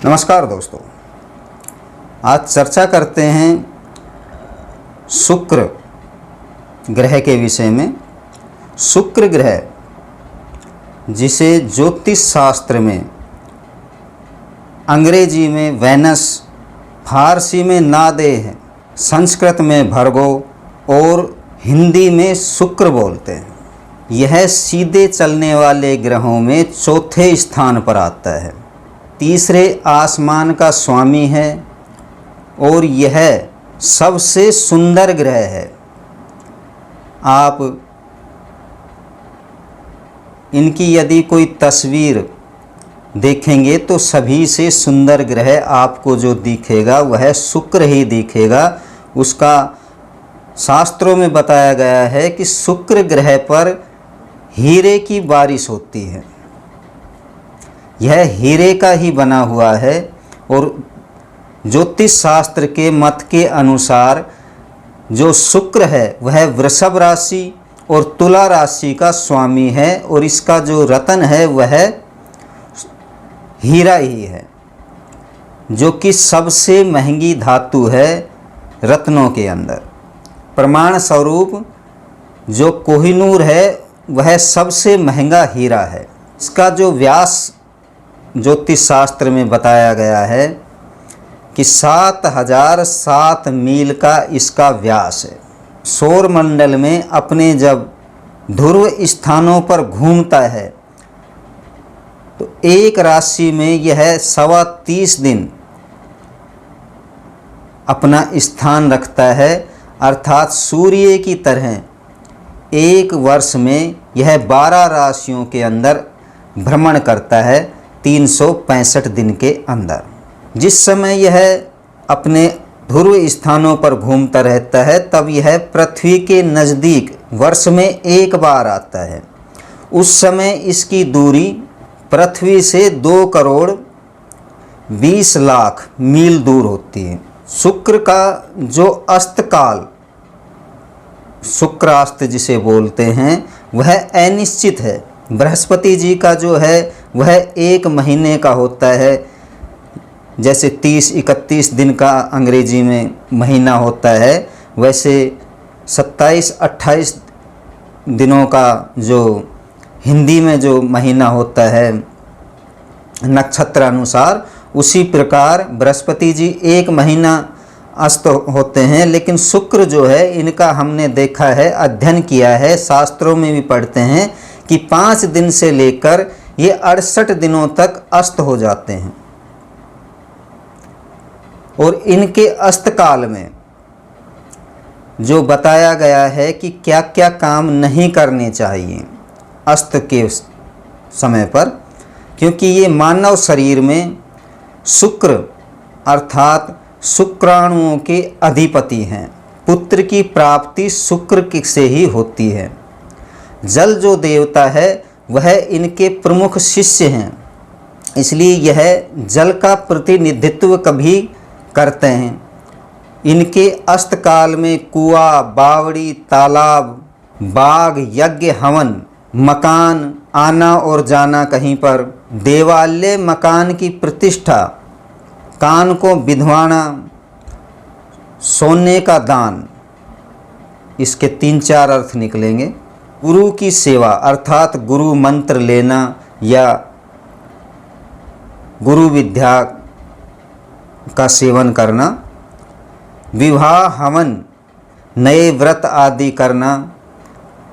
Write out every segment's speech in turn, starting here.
नमस्कार दोस्तों, आज चर्चा करते हैं शुक्र ग्रह के विषय में। शुक्र ग्रह, जिसे ज्योतिष शास्त्र में अंग्रेजी में वेनस, फारसी में नादेह, संस्कृत में भर्गो और हिंदी में शुक्र बोलते हैं। यह सीधे चलने वाले ग्रहों में चौथे स्थान पर आता है, तीसरे आसमान का स्वामी है और यह सबसे सुंदर ग्रह है। आप इनकी यदि कोई तस्वीर देखेंगे तो सभी से सुंदर ग्रह आपको जो दिखेगा वह शुक्र ही दिखेगा। उसका शास्त्रों में बताया गया है कि शुक्र ग्रह पर हीरे की बारिश होती है। यह हीरे का ही बना हुआ है और ज्योतिष शास्त्र के मत के अनुसार जो शुक्र है वह वृषभ राशि और तुला राशि का स्वामी है और इसका जो रत्न है वह हीरा ही है, जो कि सबसे महंगी धातु है रत्नों के अंदर। प्रमाण स्वरूप जो कोहिनूर है वह सबसे महंगा हीरा है। इसका जो व्यास ज्योतिष शास्त्र में बताया गया है कि 7007 मील का इसका व्यास है। सौर मंडल में अपने जब ध्रुव स्थानों पर घूमता है तो एक राशि में यह 30 दिन अपना स्थान रखता है, अर्थात सूर्य की तरह एक वर्ष में यह 12 राशियों के अंदर भ्रमण करता है 365 दिन के अंदर। जिस समय यह अपने ध्रुव स्थानों पर घूमता रहता है तब यह पृथ्वी के नज़दीक वर्ष में एक बार आता है। उस समय इसकी दूरी पृथ्वी से 2 करोड़ 20 लाख मील दूर होती है। शुक्र का जो अस्तकाल, शुक्रास्त जिसे बोलते हैं, वह अनिश्चित है। बृहस्पति जी का जो है वह 1 महीने का होता है, जैसे 30-31 दिन का अंग्रेजी में महीना होता है, वैसे 27-28 दिनों का जो हिंदी में जो महीना होता है नक्षत्र अनुसार, उसी प्रकार बृहस्पति जी 1 महीना अस्त होते हैं। लेकिन शुक्र जो है, इनका हमने देखा है, अध्ययन किया है, शास्त्रों में भी पढ़ते हैं कि 5 दिन से लेकर ये 68 दिनों तक अस्त हो जाते हैं। और इनके अस्तकाल में जो बताया गया है कि क्या क्या काम नहीं करने चाहिए अस्त के समय पर, क्योंकि ये मानव शरीर में शुक्र अर्थात शुक्राणुओं के अधिपति हैं। पुत्र की प्राप्ति शुक्र से ही होती है। जल जो देवता है वह इनके प्रमुख शिष्य हैं, इसलिए यह जल का प्रतिनिधित्व कभी करते हैं। इनके अस्तकाल में कुआं, बावड़ी, तालाब, बाग, यज्ञ, हवन, मकान आना और जाना कहीं पर, देवालय, मकान की प्रतिष्ठा, कान को बिधवाना, सोने का दान, इसके 3-4 अर्थ निकलेंगे। गुरु की सेवा अर्थात गुरु मंत्र लेना या गुरु विद्या का सेवन करना, विवाह, हवन, नए व्रत आदि करना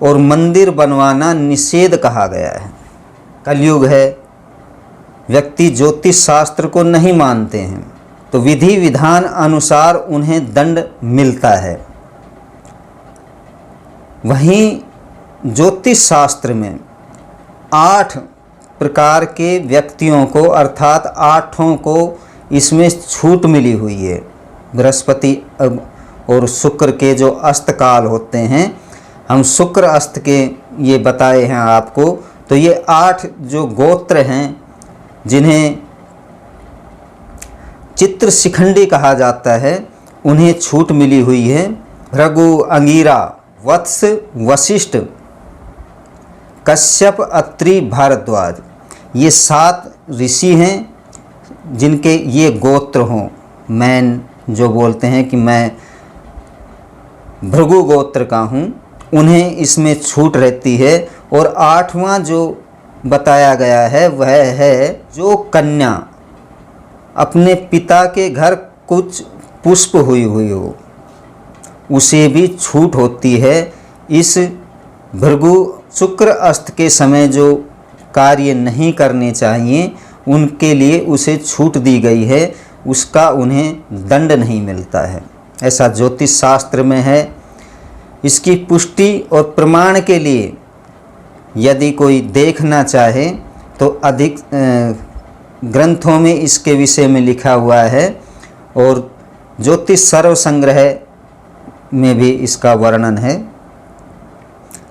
और मंदिर बनवाना निषेध कहा गया है। कलयुग है, व्यक्ति ज्योतिष शास्त्र को नहीं मानते हैं तो विधि विधान अनुसार उन्हें दंड मिलता है। वहीं ज्योतिष शास्त्र में 8 प्रकार के व्यक्तियों को अर्थात 8 को इसमें छूट मिली हुई है। बृहस्पति और शुक्र के जो अस्तकाल होते हैं, हम शुक्र अस्त के ये बताए हैं आपको, तो ये 8 जो गोत्र हैं जिन्हें चित्र शिखंडी कहा जाता है, उन्हें छूट मिली हुई है। भृगु, अंगिरा, वत्स, वशिष्ठ, कश्यप, अत्रि, भारद्वाज, ये 7 ऋषि हैं जिनके ये गोत्र हों, मैन जो बोलते हैं कि मैं भृगु गोत्र का हूँ, उन्हें इसमें छूट रहती है। और 8वां जो बताया गया है वह है जो कन्या अपने पिता के घर कुछ पुष्प हुई हो, उसे भी छूट होती है। इस भृगु शुक्र अस्त के समय जो कार्य नहीं करने चाहिए उनके लिए उसे छूट दी गई है, उसका उन्हें दंड नहीं मिलता है, ऐसा ज्योतिष शास्त्र में है। इसकी पुष्टि और प्रमाण के लिए यदि कोई देखना चाहे तो अधिक ग्रंथों में इसके विषय में लिखा हुआ है और ज्योतिष सर्व संग्रह में भी इसका वर्णन है।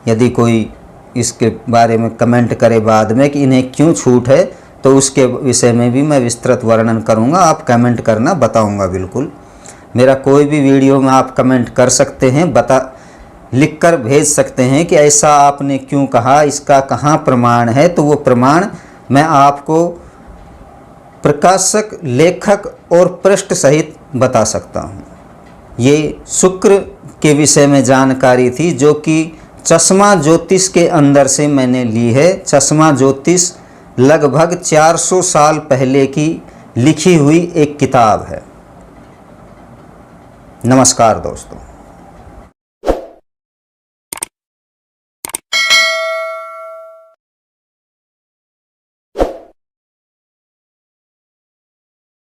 यदि कोई इसके बारे में कमेंट करे बाद में कि इन्हें क्यों छूट है, तो उसके विषय में भी मैं विस्तृत वर्णन करूंगा। आप कमेंट करना, बताऊंगा बिल्कुल। मेरा कोई भी वीडियो में आप कमेंट कर सकते हैं, लिखकर भेज सकते हैं कि ऐसा आपने क्यों कहा, इसका कहाँ प्रमाण है, तो वो प्रमाण मैं आपको प्रकाशक, लेखक और पृष्ठ सहित बता सकता हूँ। ये शुक्र के विषय में जानकारी थी जो कि चश्मा ज्योतिष के अंदर से मैंने ली है। चश्मा ज्योतिष लगभग 400 साल पहले की लिखी हुई एक किताब है। नमस्कार दोस्तों।